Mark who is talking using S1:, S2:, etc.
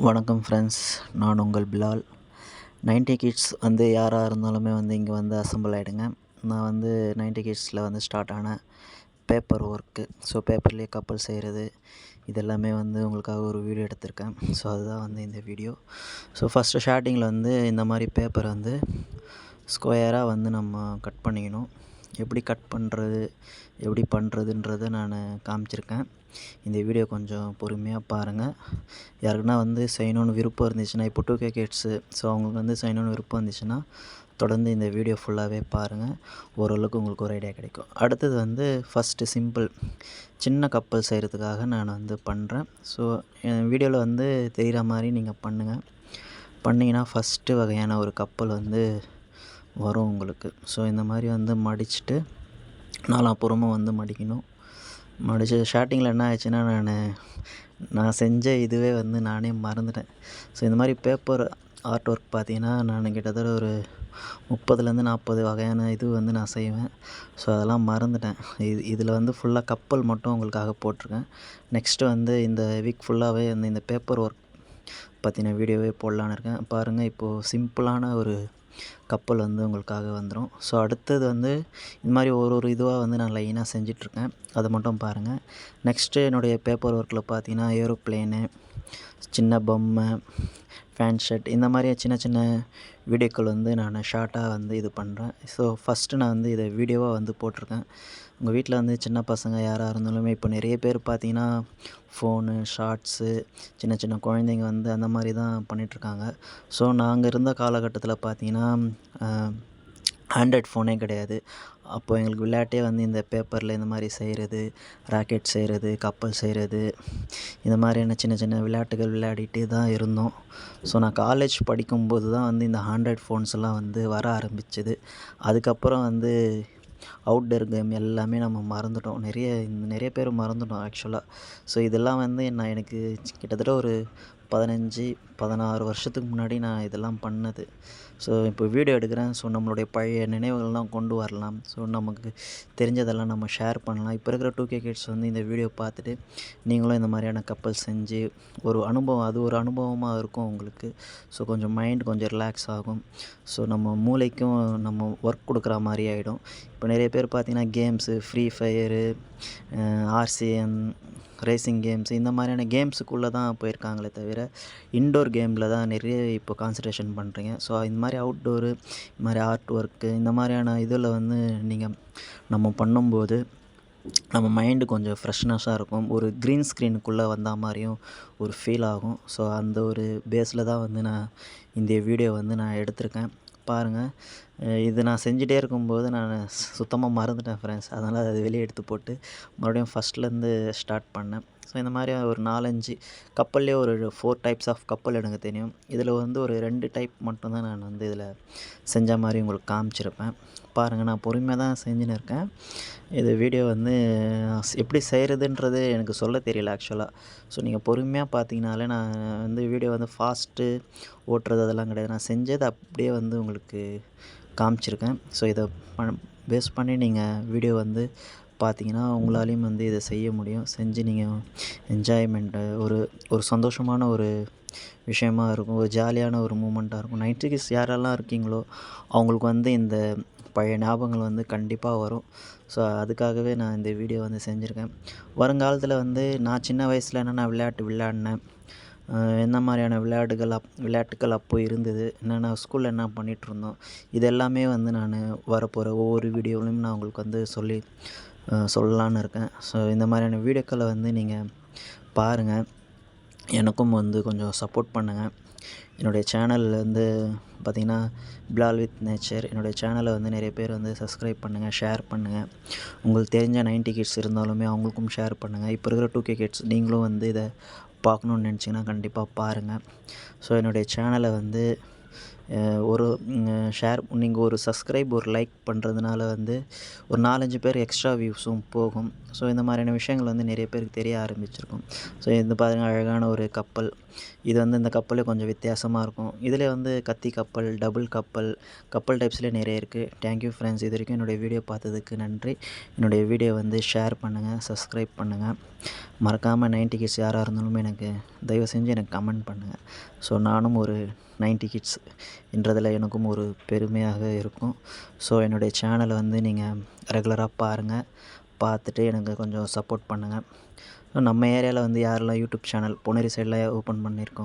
S1: வணக்கம் ஃப்ரெண்ட்ஸ், நான் உங்கள் பிலால். 90 கிட்ஸ் வந்து யாராக இருந்தாலுமே வந்து இங்கே வந்து அசெம்பிள் ஆகிடுங்க. நான் வந்து 90 கிட்ஸில் வந்து ஸ்டார்ட் ஆன பேப்பர் ஒர்க்கு, ஸோ பேப்பர்லேயே கப்பல் செய்கிறது, இது எல்லாமே வந்து உங்களுக்காக ஒரு வீடியோ எடுத்திருக்கேன். ஸோ அதுதான் வந்து இந்த வீடியோ. ஸோ ஃபஸ்ட்டு ஸ்டார்டிங்கில் வந்து இந்த மாதிரி பேப்பரை வந்து ஸ்கொயராக வந்து நம்ம கட் பண்ணிக்கணும். எப்படி கட் பண்ணுறது, எப்படி பண்ணுறதுன்றதை நான் காமிச்சிருக்கேன். இந்த வீடியோ கொஞ்சம் பொறுமையாக பாருங்கள். யாருக்குன்னா வந்து செய்யணுன்னு விருப்பம் இருந்துச்சுன்னா, இப்போ 2K கிட்ஸு, ஸோ அவங்களுக்கு வந்து செய்யணுன்னு விருப்பம் இருந்துச்சுன்னா தொடர்ந்து இந்த வீடியோ ஃபுல்லாகவே பாருங்கள். ஓரளவுக்கு உங்களுக்கு ஒரு ஐடியா கிடைக்கும். அடுத்தது வந்து ஃபஸ்ட்டு சிம்பிள் சின்ன கப்பல் செய்கிறதுக்காக நான் வந்து பண்ணுறேன். ஸோ என் வீடியோவில் வந்து தெரிகிற மாதிரி நீங்கள் பண்ணுங்கள். பண்ணிங்கன்னா ஃபஸ்ட்டு வகையான ஒரு கப்பல் வந்து வரும் உங்களுக்கு. ஸோ இந்த மாதிரி வந்து மடிச்சுட்டு நாலாப்புறமும் வந்து மடிக்கணும். மடித்து ஸ்டார்டிங்கில் என்ன ஆயிடுச்சுன்னா, நான் செஞ்ச இதுவே வந்து நானே மறந்துட்டேன். ஸோ இந்த மாதிரி பேப்பர் ஆர்ட் ஒர்க் பார்த்தீங்கன்னா, நான் கிட்டத்தட்ட ஒரு 30லேருந்து 40 வகையான இது வந்து நான் செய்வேன். ஸோ அதெல்லாம் மறந்துட்டேன். இதில் வந்து ஃபுல்லாக கப்பல் மட்டும் உங்களுக்காக போட்டிருக்கேன். நெக்ஸ்ட்டு வந்து இந்த வீக் ஃபுல்லாகவே வந்து இந்த பேப்பர் ஒர்க் பற்றின வீடியோவே போடலான்னு இருக்கேன். பாருங்கள், இப்போது சிம்பிளான ஒரு கப்பல் வந்து உங்களுக்காக வந்துடும். ஸோ அடுத்தது வந்து இந்த மாதிரி ஒரு இதுவாக வந்து நான் லைனாக செஞ்சிட்ருக்கேன். அதை மட்டும் பாருங்கள். நெக்ஸ்ட்டு என்னுடைய பேப்பர் ஒர்க்கில் பார்த்தீங்கன்னா, ஏரோப்ளேனு, சின்ன பொம்மை, ஃபேன் ஷர்ட், இந்த மாதிரி சின்ன சின்ன வீடியோக்கள் வந்து நான் ஷார்ட்டாக வந்து இது பண்ணுறேன். ஸோ ஃபஸ்ட்டு நான் வந்து இதை வீடியோவாக வந்து போட்டிருக்கேன். உங்கள் வீட்டில் வந்து சின்ன பசங்க யாராக இருந்தாலுமே இப்போ நிறைய பேர் பார்த்தீங்கன்னா, ஃபோனு, ஷார்ட்ஸு, சின்ன சின்ன குழந்தைங்க வந்து அந்த மாதிரி தான் பண்ணிகிட்ருக்காங்க. ஸோ நாங்கள் இருந்த காலகட்டத்தில் பார்த்தீங்கன்னா, ஆண்ட்ராய்ட் ஃபோனே கிடையாது. அப்போ எங்களுக்கு விளையாட்டே வந்து இந்த பேப்பரில் இந்த மாதிரி செய்கிறது, ராக்கெட் செய்கிறது, கப்பல் செய்கிறது, இந்த மாதிரியான சின்ன சின்ன விளையாட்டுகள் விளையாடிட்டு தான் இருந்தோம். ஸோ நான் காலேஜ் படிக்கும்போது தான் வந்து இந்த ஆண்ட்ராய்ட் ஃபோன்ஸ்லாம் வந்து வர ஆரம்பிச்சது. அதுக்கப்புறம் வந்து அவுட்டோர் கேம் எல்லாமே நம்ம மறந்துட்டோம். நிறைய பேர் மறந்துட்டோம் ஆக்சுவலாக. ஸோ இதெல்லாம் வந்து எனக்கு கிட்டத்தட்ட ஒரு 15, 16 வருஷத்துக்கு முன்னாடி நான் இதெல்லாம் பண்ணது. ஸோ இப்போ வீடியோ எடுக்கிறேன். ஸோ நம்மளுடைய பழைய நினைவுகள்லாம் கொண்டு வரலாம். ஸோ நமக்கு தெரிஞ்சதெல்லாம் நம்ம ஷேர் பண்ணலாம். இப்போ இருக்கிற 2K கிட்ஸ் வந்து இந்த வீடியோ பார்த்துட்டு நீங்களும் இந்த மாதிரியான கப்பல் செஞ்சு ஒரு அனுபவம், அது ஒரு அனுபவமாக இருக்கும் உங்களுக்கு. ஸோ கொஞ்சம் மைண்ட் கொஞ்சம் ரிலாக்ஸ் ஆகும். ஸோ நம்ம மூளைக்கும் நம்ம ஒர்க் கொடுக்குற மாதிரி ஆகிடும். இப்போ நிறைய பேர் பார்த்தீங்கன்னா, games, free fire, RCN, racing games, இந்த மாதிரியான கேம்ஸுக்குள்ளே தான் போயிருக்காங்களே தவிர, இன்டோர் கேமில் தான் நிறைய இப்போ கான்சன்ட்ரேஷன் பண்ணுறீங்க. ஸோ இந்த மாதிரி அவுட்டோரு, இந்த மாதிரி ஆர்ட் ஒர்க்கு, இந்த மாதிரியான இதில் வந்து நம்ம பண்ணும்போது நம்ம மைண்டு கொஞ்சம் ஃப்ரெஷ்னஸாக இருக்கும். ஒரு க்ரீன் ஸ்க்ரீனுக்குள்ளே வந்த மாதிரியும் ஒரு ஃபீல் ஆகும். ஸோ அந்த ஒரு பேஸில் தான் வந்து நான் இந்த வீடியோ வந்து நான் எடுத்திருக்கேன். பாருங்கள், இது நான் செஞ்சுட்டே இருக்கும்போது நான் சுத்தமாக மறந்துட்டேன் ஃப்ரெண்ட்ஸ். அதனால் அதை வெளியே எடுத்து போட்டு மறுபடியும் ஃபஸ்ட்லேருந்து ஸ்டார்ட் பண்ணேன். ஸோ இந்த மாதிரி ஒரு 4, 5 கப்பல்லேயே ஒரு 4 டைப்ஸ் ஆஃப் கப்பல் எனக்கு தெரியும். இதில் வந்து ஒரு 2 டைப் மட்டும்தான் நான் வந்து இதில் செஞ்ச மாதிரி உங்களுக்கு காமிச்சிருப்பேன். பாருங்கள், நான் பொறுமையாக தான் செஞ்சுன்னு இருக்கேன். இது வீடியோ வந்து எப்படி செய்கிறதுன்றது எனக்கு சொல்ல தெரியல ஆக்சுவலாக. ஸோ நீங்கள் பொறுமையாக பார்த்தீங்கனாலே நான் வந்து வீடியோ வந்து ஃபாஸ்ட்டு ஓட்டுறது அதெல்லாம் கிடையாது. நான் செஞ்சதை அப்படியே வந்து உங்களுக்கு காமிச்சிருக்கேன். ஸோ இதை பேஸ் பண்ணி நீங்கள் வீடியோ வந்து பார்த்தீங்கன்னா, உங்களாலேயும் வந்து இதை செய்ய முடியும். செஞ்சு நீங்கள் என்ஜாய்மெண்ட்டு ஒரு ஒரு சந்தோஷமான ஒரு விஷயமா இருக்கும். ஒரு ஜாலியான ஒரு மூமெண்ட்டாக இருக்கும். 90 கிட்ஸ் யாரெல்லாம் இருக்கீங்களோ அவங்களுக்கு வந்து இந்த பழைய ஞாபகங்கள் வந்து கண்டிப்பாக வரும். ஸோ அதுக்காகவே நான் இந்த வீடியோ வந்து செஞ்சுருக்கேன். வருங்காலத்தில் வந்து நான் சின்ன வயசில் என்னென்ன விளையாட்டு விளையாடினேன், என்ன மாதிரியான விளையாட்டுக்கள் அப்போ இருந்தது, என்னென்ன ஸ்கூலில் என்ன பண்ணிகிட்ருந்தோம், இது எல்லாமே வந்து நான் வரப்போகிற ஒவ்வொரு வீடியோவிலையும் நான் உங்களுக்கு வந்து சொல்லலான்னு இருக்கேன். ஸோ இந்த மாதிரியான வீடியோக்களை வந்து நீங்கள் பாருங்கள். எனக்கும் வந்து கொஞ்சம் சப்போர்ட் பண்ணுங்கள். என்னுடைய சேனல் வந்து பார்த்திங்கன்னா, பிலால் வித் நேச்சர், என்னுடைய சேனலை வந்து நிறைய பேர் வந்து சப்ஸ்கிரைப் பண்ணுங்கள், ஷேர் பண்ணுங்கள். உங்களுக்கு தெரிஞ்ச 90 கிட்ஸ் இருந்தாலுமே அவங்களுக்கும் ஷேர் பண்ணுங்கள். இப்போ இருக்கிற 2K கிட்ஸ் நீங்களும் வந்து இதை பார்க்கணுன்னு நினச்சிங்கன்னா கண்டிப்பாக பாருங்கள். ஸோ என்னுடைய சேனலை வந்து ஒரு ஷேர் நீங்கள் ஒரு சப்ஸ்கிரைப் ஒரு லைக் பண்ணுறதுனால வந்து ஒரு 4-5 பேர் எக்ஸ்ட்ரா வியூஸும் போகும். ஸோ இந்த மாதிரியான விஷயங்கள் வந்து நிறைய பேருக்கு தெரிய ஆரம்பிச்சிருக்கும். ஸோ இது பாருங்க அழகான ஒரு கப்பல். இது வந்து இந்த கப்பலே கொஞ்சம் வித்தியாசமாக இருக்கும். இதில் வந்து கத்தி கப்பல், டபுள் கப்பல், கப்பல் டைப்ஸ்லேயே நிறைய இருக்குது. Thank you friends. இது வரைக்கும் என்னுடைய வீடியோ பார்த்ததுக்கு நன்றி. என்னுடைய வீடியோ வந்து ஷேர் பண்ணுங்கள், சப்ஸ்கிரைப் பண்ணுங்கள். மறக்காமல் 90 கிட்ஸ் யாராக இருந்தாலுமே எனக்கு தயவு செஞ்சு எனக்கு கமெண்ட் பண்ணுங்கள். ஸோ நானும் ஒரு 90 கிட்ஸ் என்றதில் எனக்கும் ஒரு பெருமையாக இருக்கும். ஸோ என்னுடைய சேனலை வந்து நீங்கள் ரெகுலராக பாருங்கள். பார்த்துட்டு எனக்கு கொஞ்சம் சப்போர்ட் பண்ணுங்கள். நம்ம ஏரியாவில் வந்து யாரெல்லாம் யூடியூப் சேனல் பொன்னேரி சைடில் ஓப்பன் பண்ணியிருக்கோம்